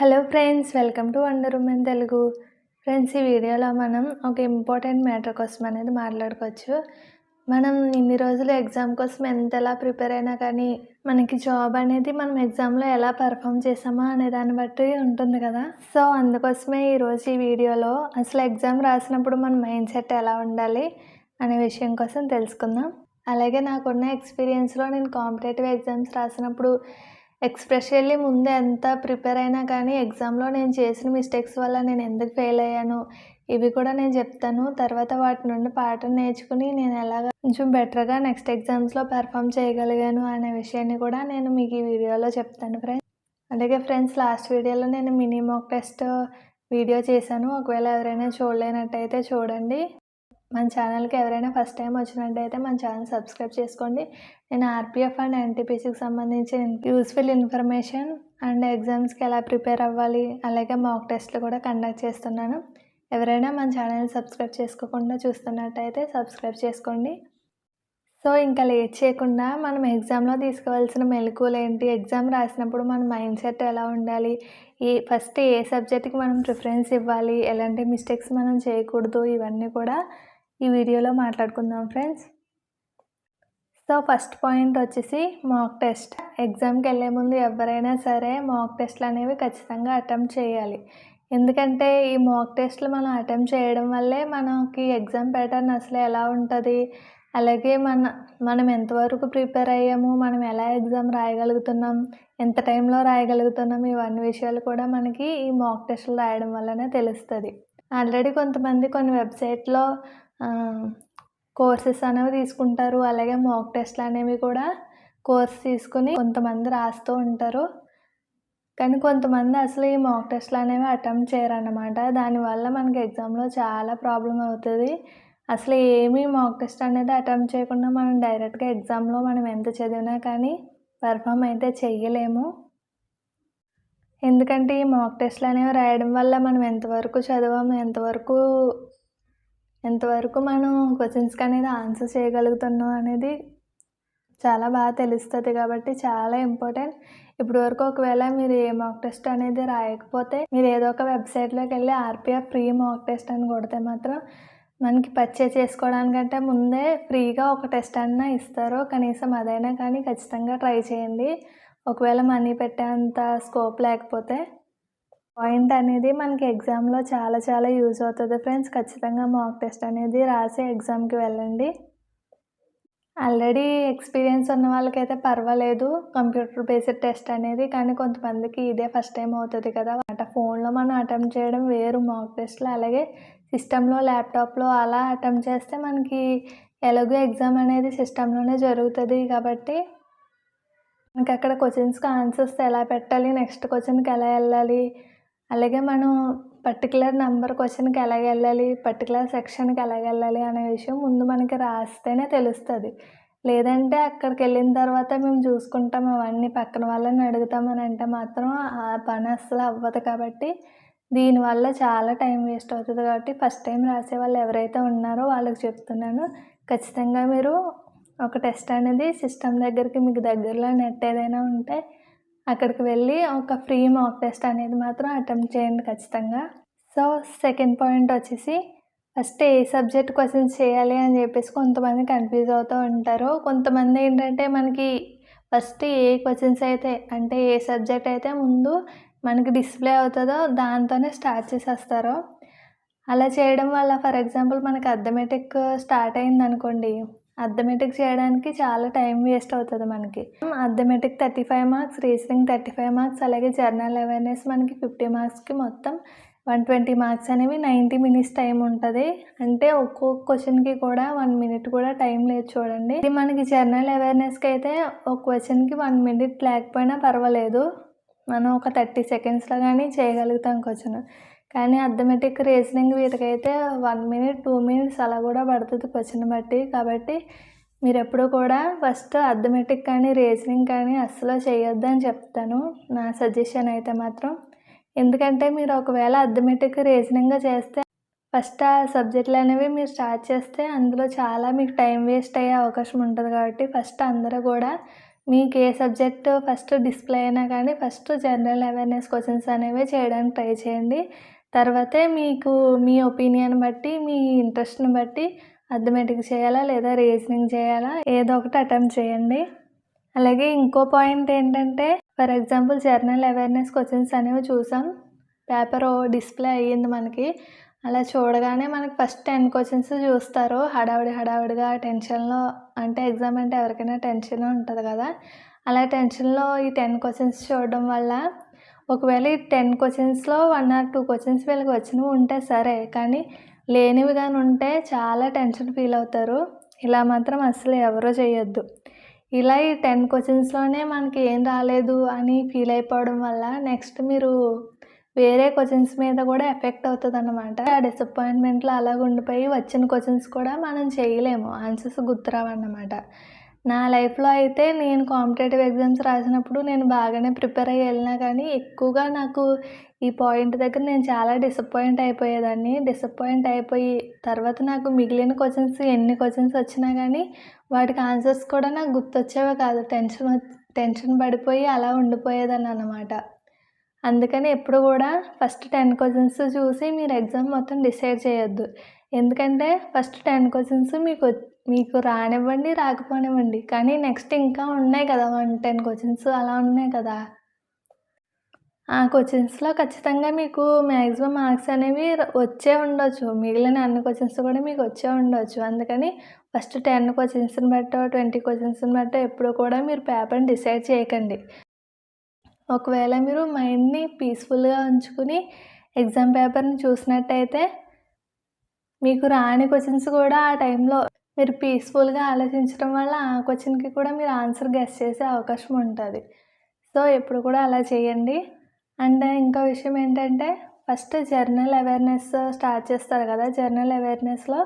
Hello friends, welcome to wonder women Telugu. Friends, ఈ వీడియోలో మనం ఒక ఇంపార్టెంట్ మ్యాటర్ కోసం అనేది మాట్లాడుకోవచ్చు. మనం ఇన్ని రోజులు ఎగ్జామ్ కోసం ఎంతలా ప్రిపేర్ అయినా కానీ మనకి జాబ్ అనేది మనం ఎగ్జామ్లో ఎలా పర్ఫామ్ చేసామా అనే దాన్ని బట్టి ఉంటుంది కదా. సో అందుకోసమే ఈరోజు ఈ వీడియోలో అసలు ఎగ్జామ్ రాసినప్పుడు మన మైండ్ సెట్ ఎలా ఉండాలి అనే విషయం కోసం తెలుసుకుందాం. అలాగే నాకున్న ఎక్స్పీరియన్స్లో నేను కాంపిటేటివ్ ఎగ్జామ్స్ రాసినప్పుడు ఎక్స్‌ప్రెషల్లీ ముందు ఎంత ప్రిపేర్ అయినా కానీ ఎగ్జామ్‌లో నేను చేసిన మిస్టేక్స్ వల్ల నేను ఎందుకు ఫెయిల్ అయ్యాను, ఇవి కూడా నేను చెప్తాను. తర్వాత వాటి నుండి పాఠం నేర్చుకుని నేను ఎలాగా కొంచెం బెటర్‌గా నెక్స్ట్ ఎగ్జామ్స్‌లో పెర్ఫామ్ చేయగలిగాను అనే విషయాన్ని కూడా నేను మీకు ఈ వీడియోలో చెప్తాను ఫ్రెండ్స్. అలాగే ఫ్రెండ్స్, లాస్ట్ వీడియోలో నేను మినీ మాక్ టెస్ట్ వీడియో చేశాను. ఒకవేళ ఎవరైనా చూడలేనట్టయితే చూడండి. మన ఛానల్‌కి ఎవరైనా ఫస్ట్ టైం వచ్చినట్టయితే మన ఛానల్ సబ్స్క్రైబ్ చేసుకోండి. నేను ఆర్‌పీఎఫ్ అండ్ ఎన్‌టీపీసీకి సంబంధించిన యూస్‌ఫుల్ ఇన్ఫర్మేషన్ అండ్ ఎగ్జామ్స్‌కి ఎలా ప్రిపేర్ అవ్వాలి, అలాగే మాక్ టెస్ట్లు కూడా కండక్ట్ చేస్తున్నాను. ఎవరైనా మన ఛానల్ సబ్స్క్రైబ్ చేసుకోకుండా చూస్తున్నట్టయితే సబ్స్క్రైబ్ చేసుకోండి. సో ఇంకా లేట్ చేయకుండా మనం ఎగ్జామ్లో తీసుకోవాల్సిన మెళకువలు ఏంటి, ఎగ్జామ్ రాసినప్పుడు మన మైండ్ సెట్ ఎలా ఉండాలి, ఫస్ట్ ఏ సబ్జెక్ట్కి మనం ప్రిఫరెన్స్ ఇవ్వాలి, ఎలాంటి మిస్టేక్స్ మనం చేయకూడదు, ఇవన్నీ కూడా ఈ వీడియోలో మాట్లాడుకుందాం ఫ్రెండ్స్. సో ఫస్ట్ పాయింట్ వచ్చేసి మాక్ టెస్ట్. ఎగ్జామ్కి వెళ్ళే ముందు ఎవరైనా సరే మాక్ టెస్ట్లు అనేవి ఖచ్చితంగా అటెంప్ట్ చేయాలి. ఎందుకంటే ఈ మాక్ టెస్ట్లు మనం అటెంప్ట్ చేయడం వల్లే మనకి ఎగ్జామ్ ప్యాటర్న్ అసలు ఎలా ఉంటుంది, అలాగే మనం ఎంతవరకు ప్రిపేర్ అయ్యాము, మనం ఎలా ఎగ్జామ్ రాయగలుగుతున్నాం, ఎంత టైంలో రాయగలుగుతున్నాం, ఇవన్నీ విషయాలు కూడా మనకి ఈ మాక్ టెస్ట్లు రాయడం వల్లనే తెలుస్తుంది. ఆల్రెడీ కొంతమంది కొన్ని వెబ్సైట్లో కోర్సెస్ అనేవి తీసుకుంటారు. అలాగే మాక్ టెస్ట్లు అనేవి కూడా కోర్స్ తీసుకుని కొంతమంది రాస్తూ ఉంటారు. కానీ కొంతమంది అసలు ఈ మాక్ టెస్ట్లు అనేవి అటెంప్ట్ చేయరన్నమాట. దానివల్ల మనకి ఎగ్జామ్లో చాలా ప్రాబ్లం అవుతుంది. అసలు ఏమీ మాక్ టెస్ట్ అనేది అటెంప్ట్ చేయకుండా మనం డైరెక్ట్గా ఎగ్జామ్లో మనం ఎంత చదివినా కానీ పర్ఫామ్ అయితే చెయ్యలేము. ఎందుకంటే ఈ మాక్ టెస్ట్లు అనేవి రాయడం వల్ల మనం ఎంతవరకు చదివాము, ఎంతవరకు మనం క్వశ్చన్స్కి అనేది ఆన్సర్ చేయగలుగుతున్నాం అనేది చాలా బాగా తెలుస్తుంది. కాబట్టి చాలా ఇంపార్టెంట్. ఇప్పటివరకు ఒకవేళ మీరు ఏ మాక్ టెస్ట్ అనేది రాయకపోతే మీరు ఏదో ఒక వెబ్సైట్లోకి వెళ్ళి ఆర్‌పీఎఫ్ ఫ్రీ మాక్ టెస్ట్ అని కొడితే మాత్రం మనకి పర్చేస్ చేసుకోవడానికంటే ముందే ఫ్రీగా ఒక టెస్ట్ అన్నా ఇస్తారు. కనీసం అదైనా కానీ ఖచ్చితంగా ట్రై చేయండి. ఒకవేళ మనీ పెట్టేంత స్కోప్ లేకపోతే. పాయింట్ అనేది మనకి ఎగ్జామ్లో చాలా చాలా యూజ్ అవుతుంది ఫ్రెండ్స్. ఖచ్చితంగా మాక్ టెస్ట్ అనేది రాసి ఎగ్జామ్కి వెళ్ళండి. ఆల్రెడీ ఎక్స్పీరియన్స్ ఉన్న వాళ్ళకైతే పర్వాలేదు కంప్యూటర్ బేస్డ్ టెస్ట్ అనేది. కానీ కొంతమందికి ఇదే ఫస్ట్ టైం అవుతుంది కదా. ఫోన్లో మనం అటెంప్ట్ చేయడం వేరు మాక్ టెస్ట్లు. అలాగే సిస్టంలో, ల్యాప్టాప్లో అలా అటెంప్ట్ చేస్తే మనకి ఎలాగో ఎగ్జామ్ అనేది సిస్టంలోనే జరుగుతుంది కాబట్టి మనకి అక్కడ క్వశ్చన్స్కి ఆన్సర్స్ ఎలా పెట్టాలి, నెక్స్ట్ క్వశ్చన్కి ఎలా వెళ్ళాలి, అలాగే మనం పర్టికులర్ నెంబర్ క్వశ్చన్కి ఎలాగ వెళ్ళాలి, పర్టికులర్ సెక్షన్కి ఎలాగ వెళ్ళాలి అనే విషయం ముందు మనకి రాస్తేనే తెలుస్తుంది. లేదంటే అక్కడికి వెళ్ళిన తర్వాత మేము చూసుకుంటాం, అవన్నీ పక్కన వాళ్ళని అడుగుతామని అంటే మాత్రం ఆ పని అస్సలు అవ్వదు. కాబట్టి దీనివల్ల చాలా టైం వేస్ట్ అవుతుంది. కాబట్టి ఫస్ట్ టైం రాసే వాళ్ళు ఎవరైతే ఉన్నారో వాళ్ళకి చెప్తున్నాను, ఖచ్చితంగా మీరు ఒక టెస్ట్ అనేది సిస్టమ్ దగ్గరికి మీకు దగ్గరలో నెట్ ఏదైనా ఉంటే అక్కడికి వెళ్ళి ఒక ఫ్రీ మాక్ టెస్ట్ అనేది మాత్రం అటెంప్ట్ చేయండి ఖచ్చితంగా. సో సెకండ్ పాయింట్ వచ్చేసి ఫస్ట్ ఏ సబ్జెక్ట్ క్వశ్చన్స్ చేయాలి అని చెప్పేసి కొంతమంది కన్ఫ్యూజ్ అవుతూ ఉంటారు. కొంతమంది ఏంటంటే మనకి ఫస్ట్ ఏ క్వశ్చన్స్ అయితే అంటే ఏ సబ్జెక్ట్ అయితే ముందు మనకి డిస్ప్లే అవుతుందో దాంతోనే స్టార్ట్ చేసేస్తారు. అలా చేయడం వల్ల ఫర్ ఎగ్జాంపుల్ మనకి అర్థమెటిక్ స్టార్ట్ అయిందనుకోండి, అర్థమెటిక్ చేయడానికి చాలా టైం వేస్ట్ అవుతుంది మనకి. అర్థమెటిక్ 35 మార్క్స్, రీజనింగ్ 35 మార్క్స్, అలాగే జనరల్ అవేర్నెస్ మనకి 50 మార్క్స్కి మొత్తం 120 మార్క్స్ అనేవి 90 మినిట్స్ టైం ఉంటుంది. అంటే ఒక్కొక్క క్వశ్చన్కి కూడా 1 మినిట్ కూడా టైం లేదు చూడండి. ఇది మనకి జనరల్ అవేర్నెస్కి అయితే ఒక క్వశ్చన్కి 1 మినిట్ లేకపోయినా పర్వాలేదు, మనం ఒక 30 సెకండ్స్లో కానీ చేయగలుగుతాం క్వశ్చన్. కానీ అర్థమెటిక్, రీజనింగ్ వీటికైతే 1 మినిట్ 2 మినిట్స్ అలా కూడా పడుతుంది క్వశ్చన్ బట్టి. కాబట్టి మీరు ఎప్పుడు కూడా ఫస్ట్ అర్థమెటిక్ కానీ రీజనింగ్ కానీ అస్సలు చేయొద్దని చెప్తాను, నా సజెషన్ అయితే మాత్రం. ఎందుకంటే మీరు ఒకవేళ అర్థమెటిక్, రీజనింగ్ చేస్తే ఫస్ట్ ఆ సబ్జెక్టులు అనేవి మీరు స్టార్ట్ చేస్తే అందులో చాలా మీకు టైం వేస్ట్ అయ్యే అవకాశం ఉంటుంది. కాబట్టి ఫస్ట్ అందరూ కూడా మీకు ఏ సబ్జెక్ట్ ఫస్ట్ డిస్ప్లే అయినా కానీ ఫస్ట్ జనరల్ అవేర్‌నెస్ క్వెషన్స్ అనేవి చేయడానికి ట్రై చేయండి. తర్వాతే మీకు మీ ఒపీనియన్ బట్టి, మీ ఇంట్రెస్ట్‌ని బట్టి అర్థమెటిక్ చేయాలా లేదా రీజనింగ్ చేయాలా ఏదో ఒకటి అటెంప్ట్ చేయండి. అలాగే ఇంకో పాయింట్ ఏంటంటే for example general awareness questions అనేవి చూసాం. పేపరు డిస్ప్లే అయ్యింది మనకి. అలా చూడగానే మనకి ఫస్ట్ 10 క్వెషన్స్ చూస్తారు. హడావిడిగా టెన్షన్‌లో అంటే ఎగ్జామ్ అంటే ఎవరికైనా టెన్షన్ ఉంటది కదా! అలా టెన్షన్‌లో ఈ 10 క్వెషన్స్ చూడడం వల్ల ఒకవేళ ఈ 10 క్వెషన్స్‌లో 1 ఆర్ 2 క్వెషన్స్ వీళ్ళకి వచ్చినవి ఉంటే సరే, కానీ లేనివి గాని ఉంటే చాలా టెన్షన్ ఫీల్ అవుతారు. ఇలా మాత్రం అస్సలు ఎవరు చేయొద్దు. ఇలా ఈ 10 క్వెషన్స్‌లోనే మనకి ఏం రాలేదు అని ఫీల్ అయిపోవడం వల్ల నెక్స్ట్ మీరు వేరే క్వెషన్స్ మీద కూడా ఎఫెక్ట్ అవుతదనమాట. ఆ డిసప్పాయింట్‌మెంట్‌లో అలాగ ఉండిపోయి వచ్చిన క్వెషన్స్ కూడా మనం చేయలేము. ఆన్సర్స్ గుర్తురావన్నమాట. నా లైఫ్‌లో అయితే నేను కాంపిటేటివ్ ఎగ్జామ్స్ రాసినప్పుడు నేను బాగానే ప్రిపేర్ అయ్యి వెళ్ళినా కానీ ఎక్కువగా నాకు ఈ పాయింట్ దగ్గర నేను చాలా డిసప్పాయింట్ అయిపోయేదాన్ని. డిసప్పాయింట్ అయిపోయి తర్వాత నాకు మిగిలిన క్వెషన్స్ ఎన్ని క్వెషన్స్ వచ్చినా కానీ వాటికి ఆన్సర్స్ కూడా నాకు గుర్తొచ్చేవే కాదు. టెన్షన్ పడిపోయి అలా ఉండిపోయేదాన్ననమాట. అందుకని ఎప్పుడు కూడా ఫస్ట్ 10 క్వెషన్స్ చూసి మీరు ఎగ్జామ్ మొత్తం డిసైడ్ చేయొద్దు. ఎందుకంటే ఫస్ట్ 10 క్వెషన్స్ మీకు రానివ్వండి, రాకపోనివ్వండి. కానీ నెక్స్ట్ ఇంకా ఉన్నాయి కదా! 10 క్వెషన్స్ అలా ఉన్నాయి కదా! ఆ క్వెషన్స్‌లో ఖచ్చితంగా మీకు మ్యాక్సిమం మార్క్స్ అనేవి వచ్చే ఉండొచ్చు. మిగిలిన అన్ని క్వెషన్స్ కూడా మీకు వచ్చే ఉండొచ్చు. అందుకని ఫస్ట్ 10 క్వెషన్స్‌ని బట్టో, 20 క్వెషన్స్‌ని బట్టో ఎప్పుడు కూడా మీరు పేపర్‌ని డిసైడ్ చేయకండి. ఒకవేళ మీరు మైండ్‌ని పీస్‌ఫుల్‌గా ఉంచుకుని ఎగ్జామ్ పేపర్‌ని చూసినట్టయితే మీకు రాని క్వెషన్స్ కూడా ఆ టైంలో మీరు పీస్‌ఫుల్‌గా ఆలోచించడం వల్ల ఆ క్వెషన్‌కి కూడా మీరు ఆన్సర్ గెస్ చేసే అవకాశం ఉంటది. సో, ఎప్పుడు కూడా అలా చేయండి. అండ్ ఇంకో విషయం ఏంటంటే ఫస్ట్ జనరల్ అవేర్‌నెస్ స్టార్ట్ చేస్తారు కదా! జనరల్ అవేర్‌నెస్‌లో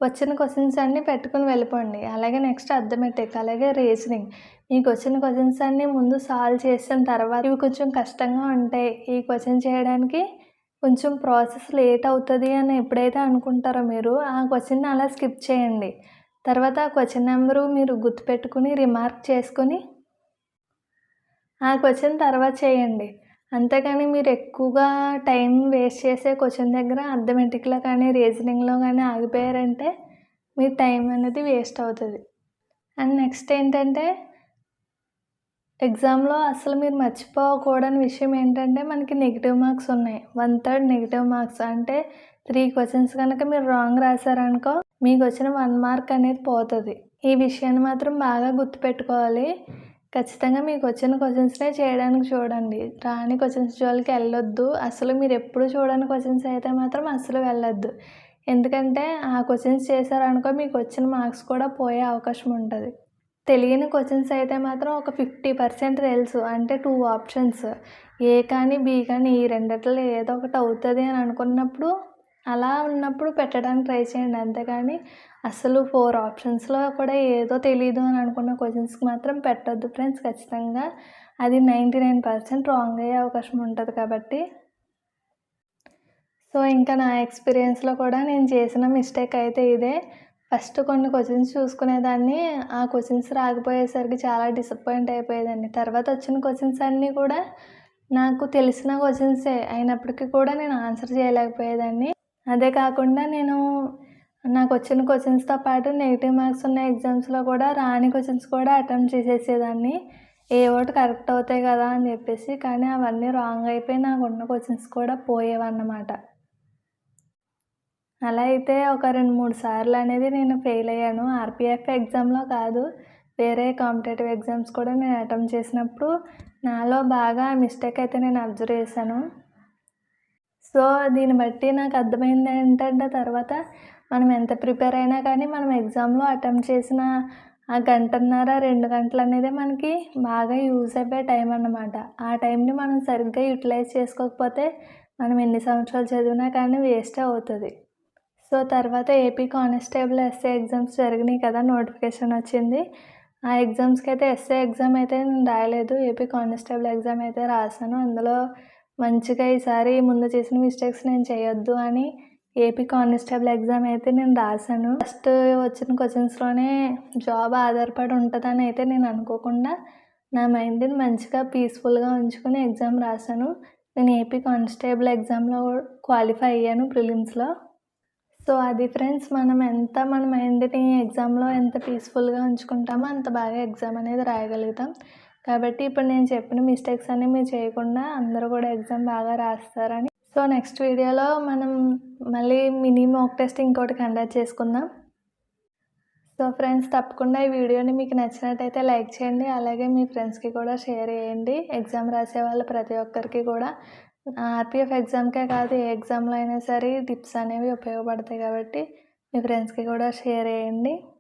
వచ్చిన క్వెషన్స్ అన్నీ పెట్టుకొని వెళ్ళిపోండి. అలాగే నెక్స్ట్ అర్థమెటిక్, అలాగే రీజనింగ్. మీకొచ్చిన క్వెషన్స్ అన్నీ ముందు సాల్వ్ చేసిన తర్వాత ఇవి కొంచెం కష్టంగా ఉంటాయి. ఈ క్వెషన్ చేయడానికి కొంచెం ప్రాసెస్ లేట్ అవుతది అని ఎప్పుడైతే అనుకుంటారో మీరు, ఆ క్వెషన్‌ని అలా స్కిప్ చేయండి. తర్వాత ఆ క్వెషన్ నెంబరు మీరు గుర్తుపెట్టుకొని రిమార్క్ చేసుకొని ఆ క్వెషన్ తర్వాత చేయండి. అంతేగాని మీరు ఎక్కువగా టైం వేస్ట్ చేసే క్వెషన్ దగ్గర అర్థమెటిక్‌లో కానీ, రీజనింగ్‌లో కానీ ఆగిపోయారంటే మీ టైం అనేది వేస్ట్ అవుతది. అండ్ నెక్స్ట్ ఏంటంటే ఎగ్జామ్‌లో అసలు మీరు మర్చిపోకూడని విషయం ఏంటంటే మనకి నెగెటివ్ మార్క్స్ ఉన్నాయి. 1/3 నెగెటివ్ మార్క్స్ అంటే 3 క్వెషన్స్ కనుక మీరు రాంగ్ రాసారనుకో మీకొచ్చిన 1 మార్క్ అనేది పోతది. ఈ విషయాన్ని మాత్రం బాగా గుర్తుపెట్టుకోవాలి. ఖచ్చితంగా మీకొచ్చిన క్వెషన్స్‌నే చేయడానికి చూడండి. రాని క్వెషన్స్ జోలికి ఎళ్ళొద్దు. అసలు మీరెప్పుడు చూడని క్వెషన్స్ అయితే మాత్రం అస్సలు వెళ్ళొద్దు. ఎందుకంటే ఆ క్వెషన్స్ చేశారనుకో మీకొచ్చిన మార్క్స్ కూడా పోయే అవకాశం ఉంటది. తెలియని క్వెషన్స్ అయితే మాత్రం ఒక 50% తెలుసు. అంటే 2 ఆప్షన్స్. ఏ కానీ, బీ కానీ ఈ రెండిట్లో ఏదో ఒకటి అవుతది అని అనుకున్నప్పుడు, అలా ఉన్నప్పుడు పెట్టడానికి ట్రై చేయండి. అంతేగాని అసలు 4 ఆప్షన్స్‌లో కూడా ఏదో తెలీదు అని అనుకున్న క్వెషన్స్‌కి మాత్రం పెట్టొద్దు ఫ్రెండ్స్ ఖచ్చితంగా. అది 99% రాంగ్ అయ్యే అవకాశం ఉంటది కాబట్టి. సో, ఇంకా నా ఎక్స్‌పీరియన్స్‌లో కూడా నేను చేసిన మిస్టేక్ అయితే ఇదే. ఫస్ట్ కొన్ని క్వెషన్స్ చూసుకునేదాన్ని. ఆ క్వెషన్స్ రాకపోయేసరికి చాలా డిసప్పాయింట్ అయిపోయేదాన్ని. తర్వాత వచ్చిన క్వెషన్స్ అన్నీ కూడా నాకు తెలిసిన క్వెషన్సే అయినప్పటికీ కూడా నేను ఆన్సర్ చేయలేకపోయేదాన్ని. అదే కాకుండా నాకొచ్చిన క్వెషన్స్‌తో పాటు నెగెటివ్ మార్క్స్ ఉన్న ఎగ్జామ్స్‌లో కూడా రాని క్వెషన్స్ కూడా అటెంప్ట్ చేసేసేదాన్ని. ఏవో ఒకటి కరెక్ట్ అవుతాయి కదా అని చెప్పేసి. కానీ అవన్నీ రాంగ్ అయిపోయి నాకున్న క్వెషన్స్ కూడా పోయేవన్నమాట. అలా అయితే ఒక 2, 3 సార్లు అనేది నేను ఫెయిల్ అయ్యాను. ఆర్‌పీఎఫ్ ఎగ్జామ్‌లో కాదు, వేరే కాంపిటేటివ్ ఎగ్జామ్స్ కూడా నేను అటెంప్ట్ చేసినప్పుడు నాలో బాగా మిస్టేక్ అయితే నేను అబ్జర్వ్ చేశాను. సో, దీన్ని బట్టి నాకు అర్థమైంది ఏంటంటే తర్వాత మనం ఎంత ప్రిపేర్ అయినా కానీ మనం ఎగ్జామ్‌లో అటెంప్ట్ చేసిన ఆ గంటన్నర, 2 గంటలు అనేది మనకి బాగా యూజ్ అయిపోయే టైం అన్నమాట. ఆ టైంని మనం సరిగ్గా యుటిలైజ్ చేసుకోకపోతే మనం ఎన్ని సంవత్సరాలు చదివినా కానీ వేస్టే అవుతది. సో, తర్వాత ఏపీ కానిస్టేబుల్ ఎస్ఏ ఎగ్జామ్స్ జరిగినాయి కదా! నోటిఫికేషన్ వచ్చింది. ఆ ఎగ్జామ్స్‌కైతే ఎస్ఏ ఎగ్జామ్ అయితే నేను రాయలేదు. ఏపీ కానిస్టేబుల్ ఎగ్జామ్ అయితే రాసాను. అందులో మంచిగా ఈసారి ముందు చేసిన మిస్టేక్స్ నేను చేయొద్దు అని ఏపీ కానిస్టేబుల్ ఎగ్జామ్ అయితే నేను రాసాను. ఫస్ట్ వచ్చిన క్వెషన్స్‌లోనే జాబ్ ఆధారపడి ఉంటదని అయితే నేను అనుకోకుండా నా మైండ్‌ని మంచిగా పీస్‌ఫుల్‌గా ఉంచుకొని ఎగ్జామ్ రాసాను. నేను ఏపీ కానిస్టేబుల్ ఎగ్జామ్‌లో క్వాలిఫై అయ్యాను ప్రిలిమ్స్‌లో. సో, అది ఫ్రెండ్స్ మన మైండ్‌ని ఎగ్జామ్‌లో ఎంత పీస్‌ఫుల్‌గా ఉంచుకుంటామో అంత బాగా ఎగ్జామ్ అనేది రాయగలుగుతాం. కాబట్టి ఇప్పుడు నేను చెప్పిన మిస్టేక్స్ అన్నీ మీరు చేయకుండా అందరూ కూడా ఎగ్జామ్ బాగా రాస్తారని. సో, నెక్స్ట్ వీడియోలో మనం మళ్ళీ మినీ మాక్ టెస్ట్ ఇంకోటి కండక్ట్ చేసుకుందాం. సో ఫ్రెండ్స్, తప్పకుండా ఈ వీడియోని మీకు నచ్చినట్టయితే లైక్ చేయండి. అలాగే మీ ఫ్రెండ్స్‌కి కూడా షేర్ చేయండి. ఎగ్జామ్ రాసే వాళ్ళు ప్రతి ఒక్కరికి కూడా ఆర్‌పీఎఫ్ ఎగ్జామ్‌కే కాదు, ఏ ఎగ్జామ్‌లో అయినా సరే టిప్స్ అనేవి ఉపయోగపడతాయి కాబట్టి మీ ఫ్రెండ్స్‌కి కూడా షేర్ చేయండి.